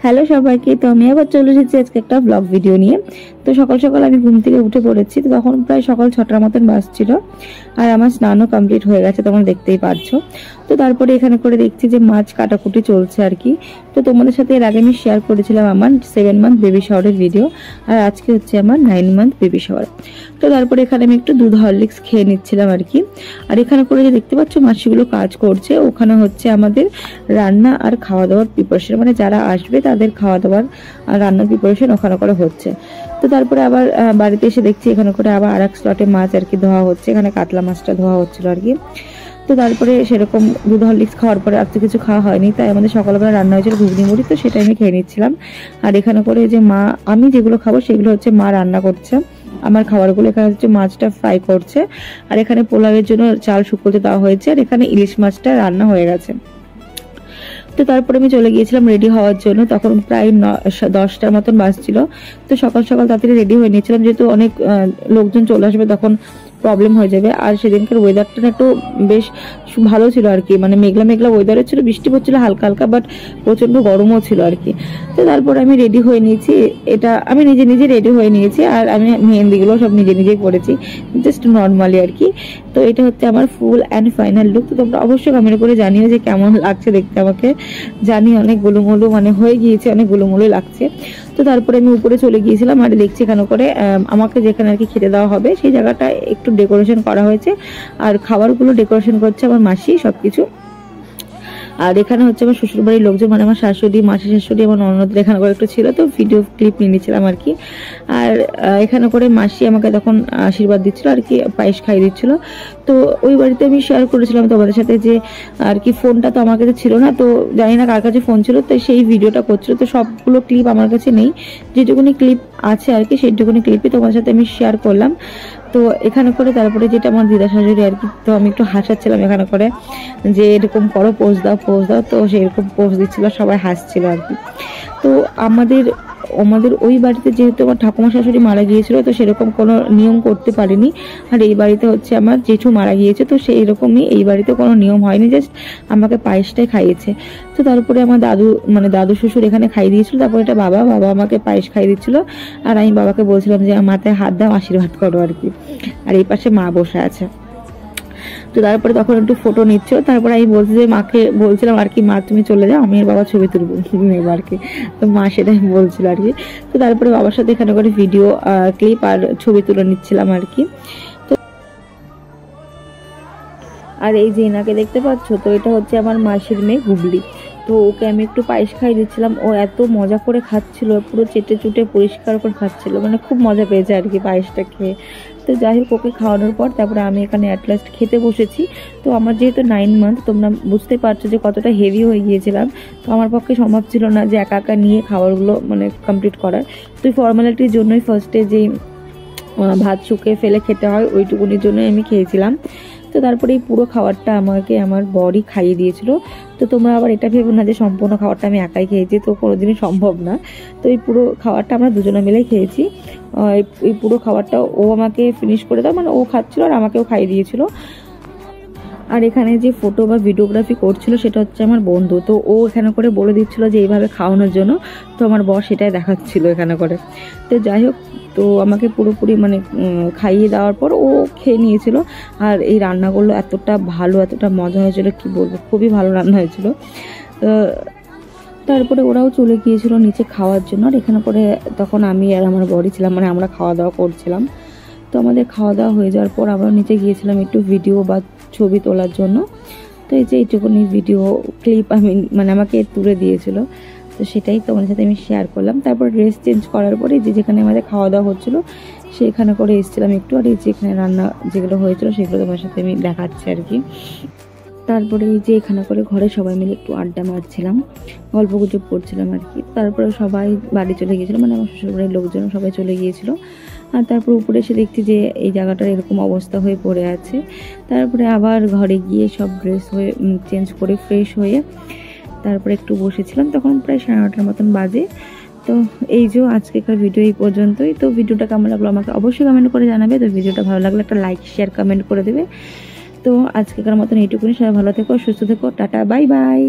Hello সবাইকে। তো আমি আবার চলে এসেছি আজকে একটা ব্লগ ভিডিও নিয়ে। তো সকাল সকাল আমি ঘুম থেকে উঠে পড়েছি। তো তখন প্রায় সকাল 6টার মতন বাজছিল আর আমার স্নানও কমপ্লিট হয়ে গেছে, তোমরা দেখতেই পারছো। তো তারপরে এখানে করে দেখছি যে মাছ কাটাকুটি চলছে আর কি। তো তোমাদের সাথে এর আগে আমি শেয়ার করেছিলাম আমার 7 মান্থ বেবি শাওয়ারের ভিডিও, আর আজকে হচ্ছে আমার 9 মান্থ বেবি শাওয়ার। তো তারপরে এখানে আমি একটু দুধ হরলিক্স খেয়ে নিচ্ছিলাম আর কি। আর এখানে করে যে দেখতে পাচ্ছ মাছগুলো কাজ করছে, ওখানে হচ্ছে আমাদের রান্না আর খাওয়া দাওয়ার প্রিপারেশন, মানে যারা আসবে তাদের খাওয়া দাওয়ার আর রান্নার প্রিপারেশন ওখানে করে হচ্ছে। তো তারপরে আবার বাড়িতে এসে দেখছি এখানে করে আবার আর এক স্লটে মাছ আর কি ধোয়া হচ্ছে, এখানে কাতলা মাছটা ধোয়া হচ্ছিল আর কি। তো তারপরে সেরকম দুধ হরলিক্স খাওয়ার পরে আর তো কিছু খাওয়া হয়নি, তাই আমাদের সকালবেলা রান্না হয়েছিল ঘুগনি মুড়ি, তো সেটা আমি খেয়ে নিচ্ছিলাম। আর এখানে করে যে মা, আমি যেগুলো খাবো সেগুলো হচ্ছে মা রান্না করছে আমার খাবারগুলো। এখানে হচ্ছে মাছটা ফ্রাই করছে, আর এখানে পোলাওয়ের জন্য চাল শুকোতে দেওয়া হয়েছে, আর এখানে ইলিশ মাছটা রান্না হয়ে গেছে। তো তারপরে আমি চলে গিয়েছিলাম রেডি হওয়ার জন্য, তখন প্রায় 10টার মতন বাজছিল। তো সকাল সকাল তাড়াতাড়ি রেডি হয়ে নিয়েছিলাম, যেহেতু অনেক লোকজন চলে আসবে তখন প্রবলেম হয়ে যাবে। আর সেদিনকার ওয়েদারটা একটু বেশ ভালো ছিল আর কি, মানে মেঘলা মেঘলা ওয়েদারে ছিল, বৃষ্টি পড়ছিল হালকা হালকা, বাট প্রচন্ড গরমও ছিল আর কি। তো তারপরে আমি রেডি হয়ে নিয়েছি, এটা আমি নিজে নিজে রেডি হয়ে নিয়েছি, আর আমি মেহেন্দিগুলো সব নিজে নিজেই করেছি, জাস্ট নর্মালি আর কি। তো এটা হচ্ছে আমার ফুল অ্যান্ড ফাইনাল লুক। তো তোমরা অবশ্যই কমেন্ট করে জানিও যে কেমন লাগছে দেখতে আমাকে। জানি অনেক গোলুমোলু মানে হয়ে গিয়েছে, অনেক গোলুমোলু লাগছে। তো তারপরে আমি উপরে চলে গিয়েছিলাম, আর দেখছি এখানে করে আমাকে যেখানে আর কি খেতে দেওয়া হবে সেই জায়গাটা একটু ডেকোরেশন করা হয়েছে, আর খাবারগুলো ডেকোরেশন করছে আমার মাসি সবকিছু। আর এখানে হচ্ছে আমার শ্বশুরবাড়ির লোকজন, মানে আমার শাশুড়ি, মাসি শাশুড়ি, আমার ননদদের এখানে করে একটু ছিল, তো ভিডিও ক্লিপ নিয়ে নিচ্ছিলাম আর কি। আর এখানে করে মাসি আমাকে তখন আশীর্বাদ দিচ্ছিল আর কি, পায়েস খাইয়ে দিচ্ছিল। তো ওই বাড়িতে আমি শেয়ার করেছিলাম তোমাদের সাথে যে আর কি ফোনটা তো আমার কাছে ছিল না, তো জানি না কার কাছে ফোন ছিল, তো সেই ভিডিওটা করছিল। তো সবগুলো ক্লিপ আমার কাছে নেই, যেটুকুনি ক্লিপ আছে আর কি সেইটুকুনি ক্লিপই তোমার সাথে আমি শেয়ার করলাম। তো এখানে করে তারপরে যেটা আমার দিদা শাশুড়ি আর কি, তো আমি একটু হাসাচ্ছিলাম এখানে করে যে এরকম করো, পোজ দাও পোজ দাও, তো সেরকম পোজ দিচ্ছিল, সবাই হাসছিল আর কি। তো আমাদের ওই বাড়িতে যেহেতু আমার ঠাকুমা শাশুড়ি মারা গিয়েছিল, তো সেরকম কোনো নিয়ম করতে পারিনি। আর এই বাড়িতে হচ্ছে আমার জেঠু মারা গিয়েছে, তো সেই রকমই এই বাড়িতে কোনো নিয়ম হয়নি, জাস্ট আমাকে পায়েসটাই খাইয়েছে। তো তারপরে আমার দাদু শ্বশুর এখানে খাইয়ে দিয়েছিল, তারপরে এটা বাবা আমাকে পায়েস খাইয়ে দিচ্ছিল, আর আমি বাবাকে বলছিলাম যে আমার মাথায় হাত দাও, আশীর্বাদ করো আর কি। আর এই পাশে মা বসে আছে। তো তারপরে তখন একটু ফটো নিচ্ছ, তারপরে আমি বলছি যে মাকে বলছিলাম আর কি, মা তুমি চলে যাও, আমি আর বাবা ছবি তুলবো নেবো আর কি। তো মা সেটাই বলছিল আর কি। তো তারপরে বাবার সাথে এখানে করে ভিডিও ক্লিপ আর ছবি তুলে নিচ্ছিলাম আর কি। তো আর এই যে এনাকে দেখতে পাচ্ছ, তো এটা হচ্ছে আমার মাসির মেয়ে গুবলি। তো ওকে আমি একটু পায়েস খাইয়ে দিচ্ছিলাম, ও এত মজা করে খাচ্ছিল, পুরো চেটে চুটে পরিষ্কার করে খাচ্ছিল, মানে খুব মজা পেয়েছে আর কি পায়েসটা খেয়ে। তো যাই হোক, ওকে খাওয়ানোর পর তারপরে আমি এখানে অ্যাটলাস্ট খেতে বসেছি। তো আমার যেহেতু 9 মান্থ, তোমরা বুঝতে পারছো যে কতটা হেভি হয়ে গিয়েছিলাম, তো আমার পক্ষে সম্ভব ছিল না যে একা একা নিয়ে খাবারগুলো মানে কমপ্লিট করার। তো ফর্মালিটির জন্যই ফার্স্টে যেই ভাত শুকিয়ে ফেলে খেতে হয় ওইটুকুনির জন্যই আমি খেয়েছিলাম। তো তারপরে এই পুরো খাবারটা আমাকে আমার বরই খাইয়ে দিয়েছিল। তো তোমরা আবার এটা ভেবো না যে সম্পূর্ণ খাবারটা আমি একাই খেয়েছি, তো কোনোদিনই সম্ভব না। তো এই পুরো খাবারটা আমরা দুজনে মিলেই খেয়েছি। এই পুরো খাবারটা ও আমাকে ফিনিশ করে দাও, মানে ও খাচ্ছিল আর আমাকেও খাইয়ে দিয়েছিল। আর এখানে যে ফটো বা ভিডিওগ্রাফি করছিল সেটা হচ্ছে আমার বন্ধু, তো ও এখানে করে বলে দিচ্ছিল যে এইভাবে খাওয়ানোর জন্য, তো আমার বর সেটাই দেখাচ্ছিল এখানে করে। তো যাই হোক, তো আমাকে পুরোপুরি মানে খাইয়ে দেওয়ার পর ও খেয়ে নিয়েছিল। আর এই রান্নাগুলো এতটা ভালো, এতটা মজা হয়েছিল কি বলবো, খুবই ভালো রান্না হয়েছিল। তারপরে ওরাও চলে গিয়েছিল নিচে খাওয়ার জন্য, আর এখানে করে তখন আমি আর আমার বরই ছিলাম, মানে আমরা খাওয়া দাওয়া করছিলাম। তো আমাদের খাওয়া দাওয়া হয়ে যাওয়ার পর আমরা নিচে গিয়েছিলাম একটু ভিডিও বা ছবি তোলার জন্য। তো এই যে এইটুকুনি ভিডিও ক্লিপ আমি মানে আমাকে তুলে দিয়েছিল, তো সেটাই তোমাদের সাথে আমি শেয়ার করলাম। তারপর ড্রেস চেঞ্জ করার পরে যেখানে আমাদের খাওয়া দাওয়া হচ্ছিল সেখানে করে এসেছিলাম একটু, আর এই যেখানে রান্না যেগুলো হয়েছিল সেগুলো তোমার সাথে আমি দেখাচ্ছি আর কি। তারপরে এই যে এখানে করে ঘরে সবাই মিলে একটু আড্ডা মারছিলাম, গল্প গুজব করছিলাম আর কি। তারপরে সবাই বাড়ি চলে গিয়েছিল, মানে আমার শ্বশুরবাড়ির লোকজন সবাই চলে গিয়েছিল। আর তারপর উপরে এসে দেখছি যে এই জায়গাটার এরকম অবস্থা হয়ে পড়ে আছে। তারপরে আবার ঘরে গিয়ে সব ড্রেস হয়ে চেঞ্জ করে ফ্রেশ হয়ে তারপরে একটু বসেছিলাম, তখন প্রায় 9:30 মতন বাজে। তো এই যে আজকেকার ভিডিও এই পর্যন্তই। তো ভিডিওটা কেমন লাগলো আমাকে অবশ্যই কমেন্ট করে জানাবে। তো ভিডিওটা ভালো লাগলে একটা লাইক শেয়ার কমেন্ট করে দেবে। তো আজকেকার মতন এইটুকুনি, সবাই ভালো থেকো, সুস্থ থেকো, টাটা, বাই বাই।